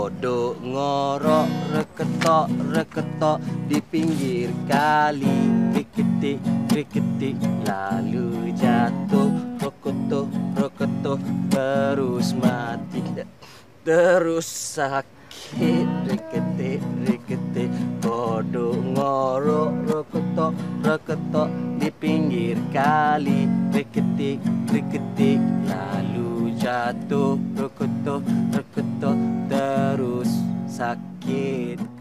Kodok ngorok reketok di pinggir kali. Kriketik lalu jatuh. Rokotoh terus mati. Terus sakit. Riketik kodok ngorok reketok di pinggir kali. Kriketik lalu jatuh. Rokotoh terus sakit.